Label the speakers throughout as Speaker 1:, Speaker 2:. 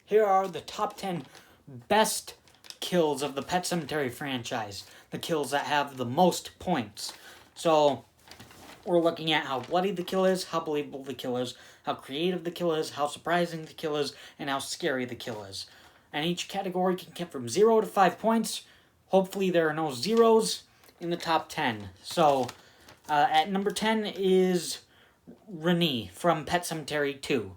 Speaker 1: Here are the top 10 best kills of the Pet Sematary franchise. The kills that have the most points. So, we're looking at how bloody the kill is, how believable the kill is, how creative the kill is, how surprising the kill is, and how scary the kill is. And each category can get from 0 to 5 points. Hopefully there are no zeros in the top 10. So, at number 10 is Renee from Pet Sematary 2.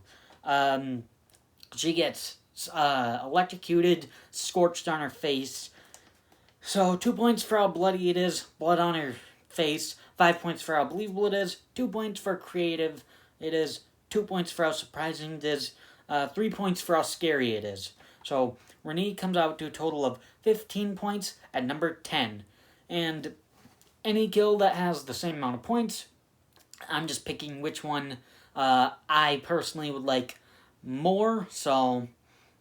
Speaker 1: She gets electrocuted, scorched on her face. So 2 points for how bloody it is, blood on her face. 5 points for how believable it is. 2 points for creative it is. 2 points for how surprising it is. 3 points for how scary it is. So Renee comes out to a total of 15 points at number 10. And any kill that has the same amount of points, I'm just picking which one I personally would like more, so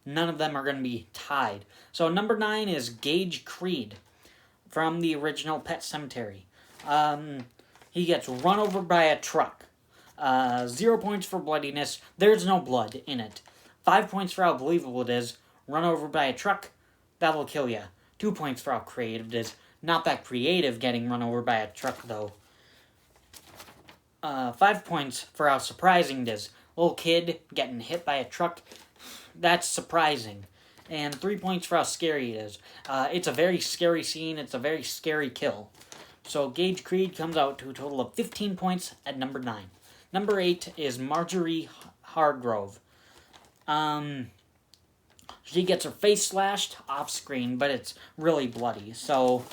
Speaker 1: none of them are going to be tied. So number 9 is Gage Creed from the original Pet Sematary. He gets run over by a truck. 0 points for bloodiness. There's no blood in it. 5 points for how believable it is. Run over by a truck, that'll kill ya. 2 points for how creative it is. Not that creative getting run over by a truck, though. 5 points for how surprising it is. Little kid getting hit by a truck, that's surprising. And 3 points for how scary it is. It's a very scary scene. It's a very scary kill. So Gage Creed comes out to a total of 15 points at number 9. Number 8 is Marjorie Hargrove. She gets her face slashed off screen, but it's really bloody. So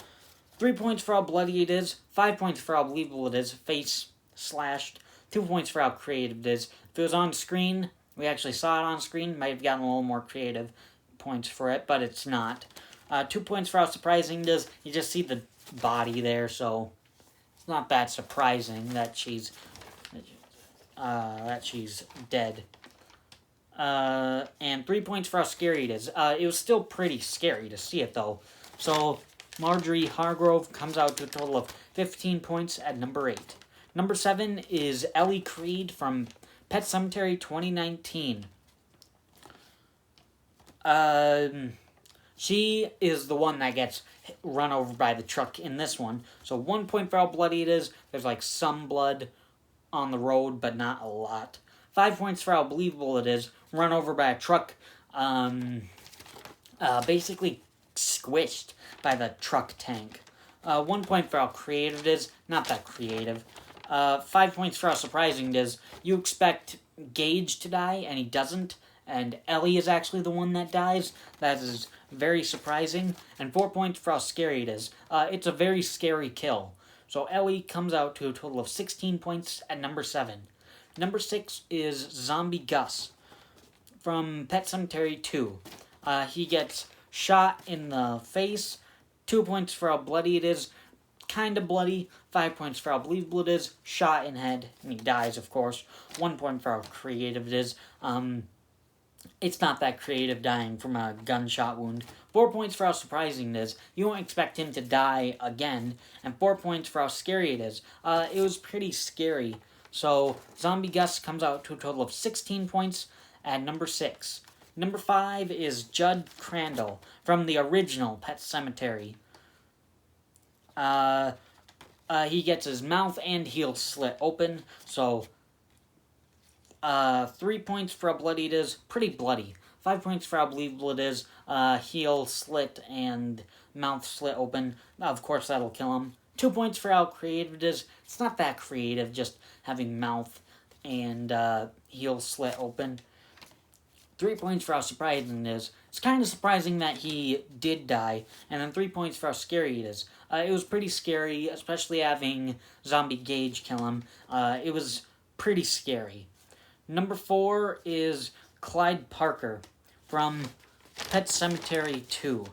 Speaker 1: 3 points for how bloody it is. 5 points for how believable it is. Face slashed. 2 points for how creative it is. If it was on screen, we actually saw it on screen, might have gotten a little more creative points for it, but it's not. 2 points for how surprising it is. You just see the body there, so it's not that surprising that she's dead. And 3 points for how scary it is. It was still pretty scary to see it, though. So Marjorie Hargrove comes out to a total of 15 points at number 8. Number 7 is Ellie Creed from Pet Sematary 2019. She is the one that gets run over by the truck in this one. So 1 point for how bloody it is. There's like some blood on the road, but not a lot. 5 points for how believable it is. Run over by a truck. Basically squished by the truck tank. 1 point for how creative it is. Not that creative. 5 points for how surprising it is. You expect Gage to die, and he doesn't. And Ellie is actually the one that dies. That is very surprising. And 4 points for how scary it is. It's a very scary kill. So Ellie comes out to a total of 16 points at number 7. Number 6 is Zombie Gus from Pet Sematary 2. He gets shot in the face. 2 points for how bloody it is. Kind of bloody. 5 points for how believable it is. Shot in head. And he dies, of course. 1 point for how creative it is. It's not that creative dying from a gunshot wound. 4 points for how surprising it is. You won't expect him to die again. And 4 points for how scary it is. It was pretty scary. So Zombie Gus comes out to a total of 16 points at number 6. Number 5 is Judd Crandall from the original Pet Sematary. He gets his mouth and heel slit open, so 3 points for how bloody it is, pretty bloody. 5 points for how believable it is, heel slit and mouth slit open. Of course, that'll kill him. 2 points for how creative it is. It's not that creative, just having mouth and heel slit open. 3 points for how surprising it is. It's kind of surprising that he did die. And then 3 points for how scary it is. It was pretty scary, especially having Zombie Gage kill him. It was pretty scary. Number 4 is Clyde Parker from Pet Sematary 2.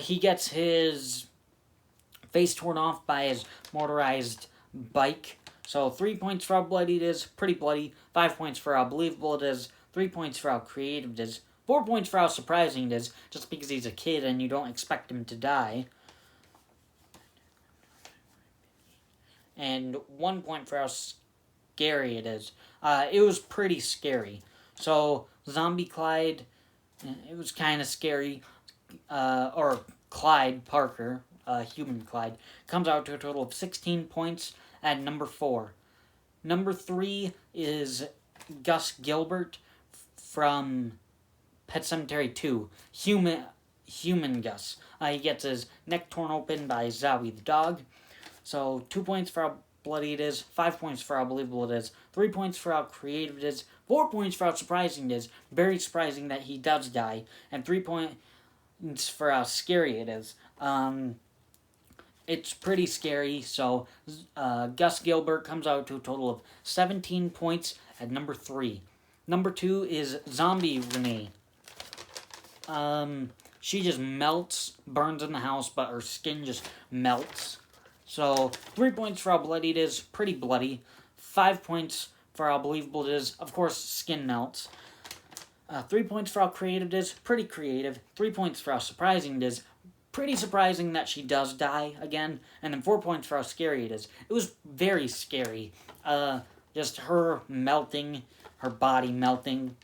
Speaker 1: He gets his face torn off by his motorized bike. So 3 points for how bloody it is, pretty bloody. 5 points for how believable it is. 3 points for how creative it is. 4 points for how surprising it is, just because he's a kid and you don't expect him to die. And 1 point for how scary it is. It was pretty scary. So, Zombie Clyde, it was kind of scary. Or Clyde Parker, human Clyde, comes out to a total of 16 points at number 4. Number 3 is Gus Gilbert from Pet Sematary 2, human Gus. He gets his neck torn open by Zowie the dog. So 2 points for how bloody it is, 5 points for how believable it is, 3 points for how creative it is, 4 points for how surprising it is, very surprising that he does die, and 3 points for how scary it is. It's pretty scary, so Gus Gilbert comes out to a total of 17 points at number 3. Number 2 is Zombie Renee. She just melts, burns in the house, but her skin just melts. So 3 points for how bloody it is, pretty bloody. 5 points for how believable it is, of course, skin melts. 3 points for how creative it is, pretty creative. 3 points for how surprising it is, pretty surprising that she does die again. And then 4 points for how scary it is. It was very scary. Just her melting, her body melting.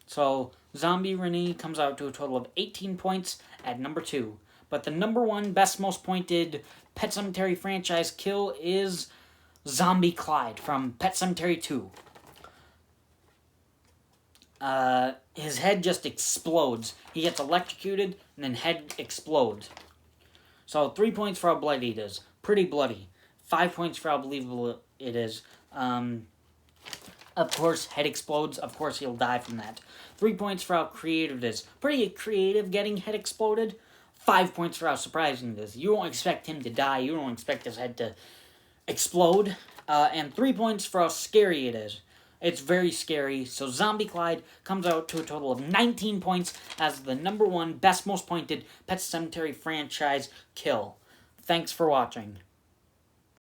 Speaker 1: So Zombie Renee comes out to a total of 18 points at number 2. But the number 1 best most pointed Pet Sematary franchise kill is Zombie Clyde from Pet Sematary 2. His head just explodes. He gets electrocuted, and then head explodes. So 3 points for how bloody it is. Pretty bloody. 5 points for how believable it is. Of course, head explodes. Of course, he'll die from that. 3 points for how creative it is. Pretty creative getting head exploded. 5 points for how surprising it is. You don't expect him to die. You don't expect his head to explode. And 3 points for how scary it is. It's very scary. So Zombie Clyde comes out to a total of 19 points as the number 1 best most pointed Pet Sematary franchise kill. Thanks for watching.